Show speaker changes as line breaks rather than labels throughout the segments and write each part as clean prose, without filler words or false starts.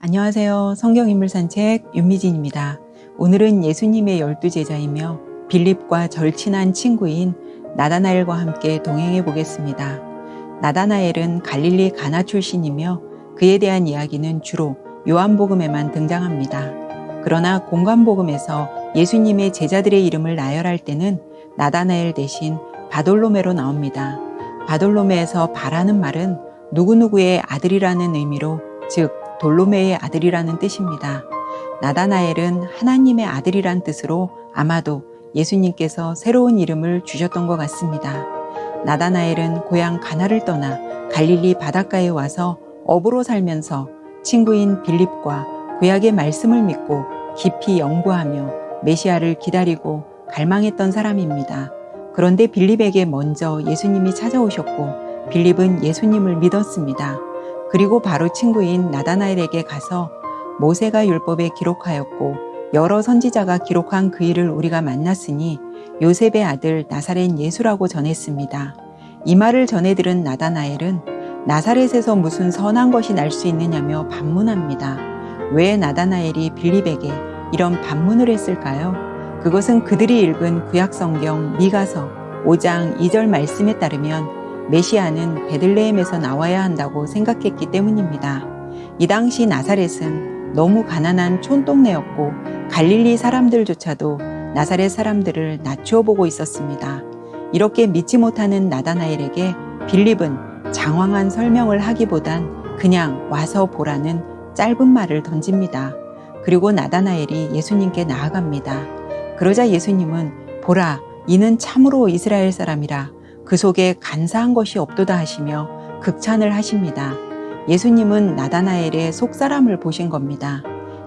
안녕하세요. 성경인물 산책 윤미진입니다. 오늘은 예수님의 12제자이며 빌립과 절친한 친구인 나다나엘과 함께 동행해 보겠습니다. 나다나엘은 갈릴리 가나 출신이며 그에 대한 이야기는 주로 요한복음에만 등장합니다. 그러나 공관복음에서 예수님의 제자들의 이름을 나열할 때는 나다나엘 대신 바돌로메로 나옵니다. 바돌로메에서 바라는 말은 누구누구의 아들이라는 의미로, 즉 돌로메의 아들이라는 뜻입니다. 나다나엘은 하나님의 아들이란 뜻으로 아마도 예수님께서 새로운 이름을 주셨던 것 같습니다. 나다나엘은 고향 가나를 떠나 갈릴리 바닷가에 와서 어부로 살면서 친구인 빌립과 구약의 말씀을 믿고 깊이 연구하며 메시아를 기다리고 갈망했던 사람입니다. 그런데 빌립에게 먼저 예수님이 찾아오셨고 빌립은 예수님을 믿었습니다. 그리고 바로 친구인 나다나엘에게 가서 모세가 율법에 기록하였고 여러 선지자가 기록한 그 일을 우리가 만났으니 요셉의 아들 나사렛 예수라고 전했습니다. 이 말을 전해 들은 나다나엘은 나사렛에서 무슨 선한 것이 날 수 있느냐며 반문합니다. 왜 나다나엘이 빌립에게 이런 반문을 했을까요? 그것은 그들이 읽은 구약성경 미가서 5장 2절 말씀에 따르면 메시아는 베들레헴에서 나와야 한다고 생각했기 때문입니다. 이 당시 나사렛은 너무 가난한 촌동네였고 갈릴리 사람들조차도 나사렛 사람들을 낮추어 보고 있었습니다. 이렇게 믿지 못하는 나다나엘에게 빌립은 장황한 설명을 하기보단 그냥 와서 보라는 짧은 말을 던집니다. 그리고 나다나엘이 예수님께 나아갑니다. 그러자 예수님은 보라, 이는 참으로 이스라엘 사람이라 그 속에 간사한 것이 없도다 하시며 극찬을 하십니다. 예수님은 나다나엘의 속사람을 보신 겁니다.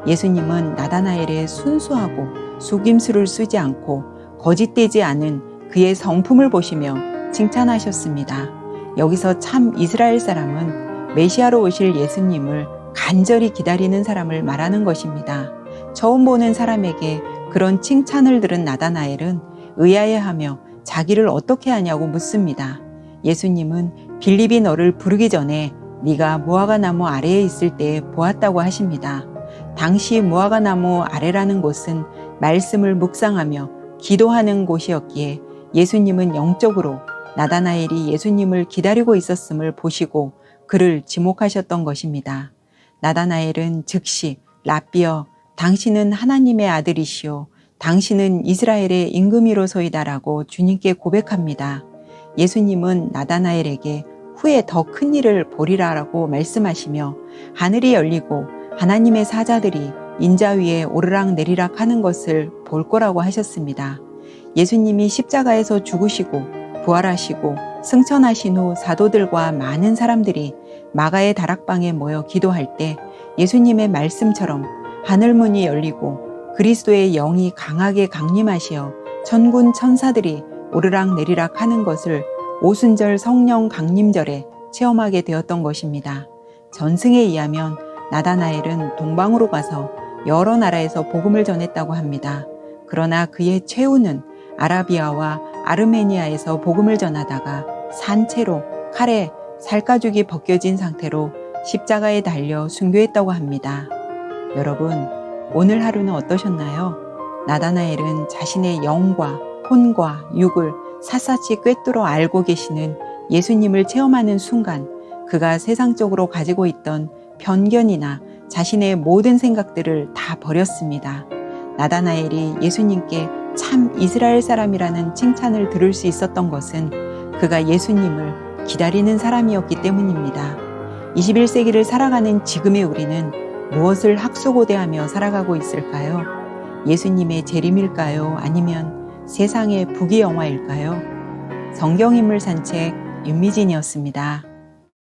예수님은 나다나엘의 순수하고 속임수를 쓰지 않고 거짓되지 않은 그의 성품을 보시며 칭찬하셨습니다. 여기서 참 이스라엘 사람은 메시아로 오실 예수님을 간절히 기다리는 사람을 말하는 것입니다. 처음 보는 사람에게 그런 칭찬을 들은 나다나엘은 의아해하며 자기를 어떻게 하냐고 묻습니다. 예수님은 빌립이 너를 부르기 전에 네가 무화과 나무 아래에 있을 때 보았다고 하십니다. 당시 무화과 나무 아래라는 곳은 말씀을 묵상하며 기도하는 곳이었기에 예수님은 영적으로 나다나엘이 예수님을 기다리고 있었음을 보시고 그를 지목하셨던 것입니다. 나다나엘은 즉시 랍비여, 당신은 하나님의 아들이시오, 당신은 이스라엘의 임금이로소이다라고 주님께 고백합니다. 예수님은 나다나엘에게 후에 더 큰 일을 보리라라고 말씀하시며 하늘이 열리고 하나님의 사자들이 인자 위에 오르락 내리락 하는 것을 볼 거라고 하셨습니다. 예수님이 십자가에서 죽으시고 부활하시고 승천하신 후 사도들과 많은 사람들이 마가의 다락방에 모여 기도할 때 예수님의 말씀처럼 하늘문이 열리고 그리스도의 영이 강하게 강림하시어 천군 천사들이 오르락 내리락 하는 것을 오순절 성령 강림절에 체험하게 되었던 것입니다. 전승에 의하면 나다나엘은 동방으로 가서 여러 나라에서 복음을 전했다고 합니다. 그러나 그의 최후는 아라비아와 아르메니아에서 복음을 전하다가 산채로 칼에 살가죽이 벗겨진 상태로 십자가에 달려 순교했다고 합니다. 여러분, 오늘 하루는 어떠셨나요? 나다나엘은 자신의 영과 혼과 육을 샅샅이 꿰뚫어 알고 계시는 예수님을 체험하는 순간 그가 세상적으로 가지고 있던 편견이나 자신의 모든 생각들을 다 버렸습니다. 나다나엘이 예수님께 참 이스라엘 사람이라는 칭찬을 들을 수 있었던 것은 그가 예수님을 기다리는 사람이었기 때문입니다. 21세기를 살아가는 지금의 우리는 무엇을 학수고대하며 살아가고 있을까요? 예수님의 재림일까요? 아니면 세상의 부귀영화일까요? 성경인물 산책 윤미진이었습니다.